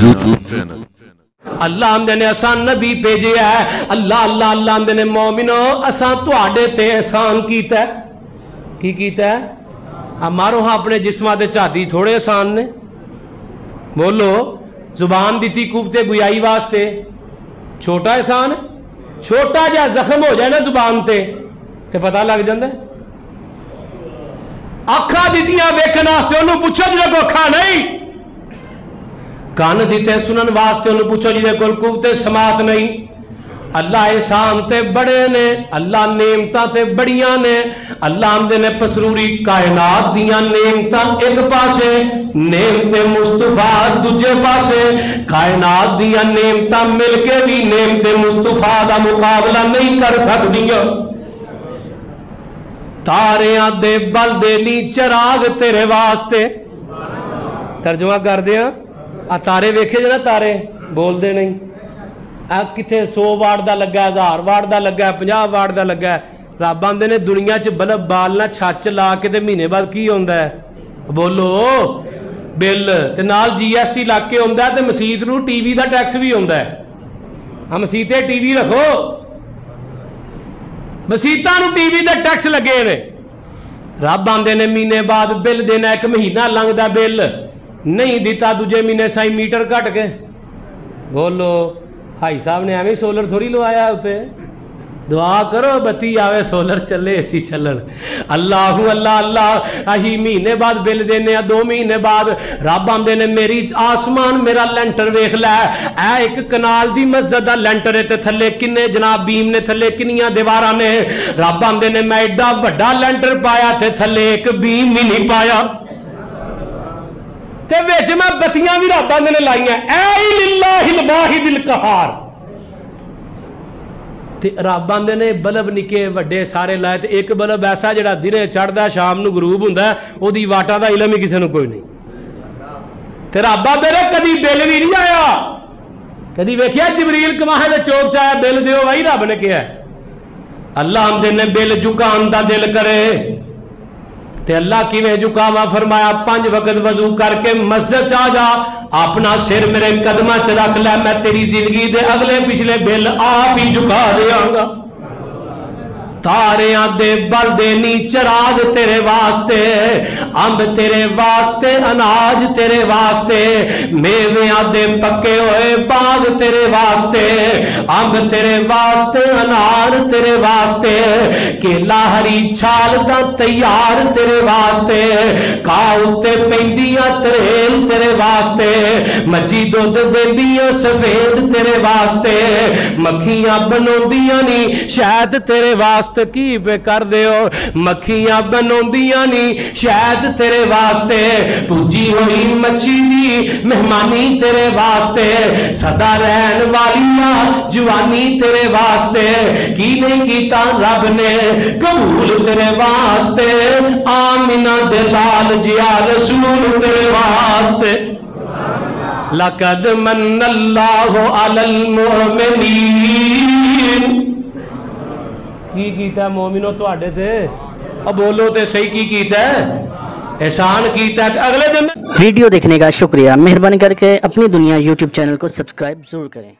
YouTube channel. अल्लाह आंदे ने असां नबी भेजे है, अल्लाह अल्लाह अल्लाह आंदे ने मोमिनो असां तुहाडे ते एहसान कीता है। की कीता है? मारो हाँ अपने जिस्मां ते झाती थोड़े एहसान ने। बोलो जुबान दी कुफ्ते गुयाई वास्ते छोटा एहसान, छोटा जिहा जख्म हो जाए ना जुबान ते पता लग जाता है। अखा दित्तियां वेखण वास्ते उन्होंने पूछो जिहदे कोल अखा नहीं, कान दिते सुनन वास्ते उन्होंने पूछो जिहदे कोल कुफ्ते समात नहीं। अल्लाह एहसान ते बड़े ने, अल्लाह नेमतां ते बड़ियां ने। अल्लाह आंदे ने पसरूरी कायनात दियां नेमतां एक पासे, नेमते मुस्तफा दूजे पासे। कायनात दियां नेमतां मिलके भी नेमते मुस्तफा दा मुकाबला नहीं कर सकदियां। तारियां दे बल दे नी चराग तेरे वास्ते। तर्जुमा कर दिया, आ तारे वेखे जे ना, तारे बोलते नहीं। आ किथे 100 वाट का लगा, 1000 वाट का लगा, 50 वाट का लगा। रब आंदे ने दुनिया च बल्ब बालना छच ला के ते महीने बाद की होंदा है? बोलो बिल ते नाल GST ला के होंदा है, ते मसीत नूं टीवी का टैक्स भी होंदा है। आ मसीते टीवी रखो, मसीतां नूं टीवी का टैक्स लगे ने। रब आंदे ने महीने बाद बिल देना, एक महीना लंघदा बिल नहीं दिता, दूजे महीने साई मीटर घट के। बोलो भाई साहब ने एवं सोलर थोड़ी लवाया उत्ते। दुआ करो बत्ती आवे, सोलर चले, एसी चलन। अल्लाह अल्लाह अल्लाह। अही महीने बाद बिल देने, 2 महीने बाद रब आंदे ने मेरी आसमान मेरा लेंटर वेख लै। ऐ एक कनाल दी मस्जिद दा लेंटर है ते थल्ले किन्ने जनाब बीम ने, थल्ले किन्नियां दीवारां ने। रब आंदे ने मैं एडा वड्डा लेंटर पाया ते थल्ले एक बीम भी नहीं पाया, ते विच मैं बत्तियां भी रब आंदे ने लाइयां। ऐ लिल्लाहिल वाहिदिल कहार। रब आंदे ने बल्ब निके वड्डे सारे लाए, ते एक बल्ब ऐसा जिहड़ा दिने चढ़दा शाम नूं गरूब हुंदा, ओदी वाटा दा इलम ही किसी नूं कोई नहीं। ते रब आंदे ने कदी बिल भी नहीं आया। कदी वेखिया जबरील कमाहे दे चौक च आया बिल दिओ भाई? रब ने कहा। अल्लाह आंदे ने बिल झुकाउण दा दिल करे ते अल्लाह किवें झुकावा? फरमाया 5 वक्त वजू करके मस्जिद आ जा, अपना सिर मेरे कदमां च रख लै, मैं तेरी जिंदगी दे अगले पिछले बिल आप ही झुका देंगा। तारियां दे बल दे नी चराग तेरे वास्ते, अंब तेरे वास्ते, अनाज तेरे वास्ते, मेवियां दे पक्के होए बाग तेरे वास्ते, अंब तेरे वास्ते, अनार तेरे वास्ते, केला हरी छाल दा तैयार तेरे वास्ते, घाह उत्ते पैंदियां तरेल तेरे वास्ते, मच्छी दुध देंदियां सफेद तेरे वास्ते, मक्खियां बनौंदियां नी शहद तेरे वास्ते। की पे कर दियो? मक्खियां बनौंदियां नी शहद तेरे वास्ते, पूजी हुई मच्छी दी मेहमानी तेरे वास्ते, सदा रहन वालिया जवानी तेरे वास्ते। की नहीं कीता रब ने कबूल तेरे वास्ते? आमिना दे लाल जिया रसूल तेरे वास्ते। लकद मन्नल्लाहु अलल मुमिनीन। की कीता मोमिनो तुहाडे ते? अब बोलो ते सही, की कीता? एहसान कीता। अगले दिन वीडियो देखने का शुक्रिया। मेहरबानी करके अपनी दुनिया यूट्यूब चैनल को सब्सक्राइब जरूर करें।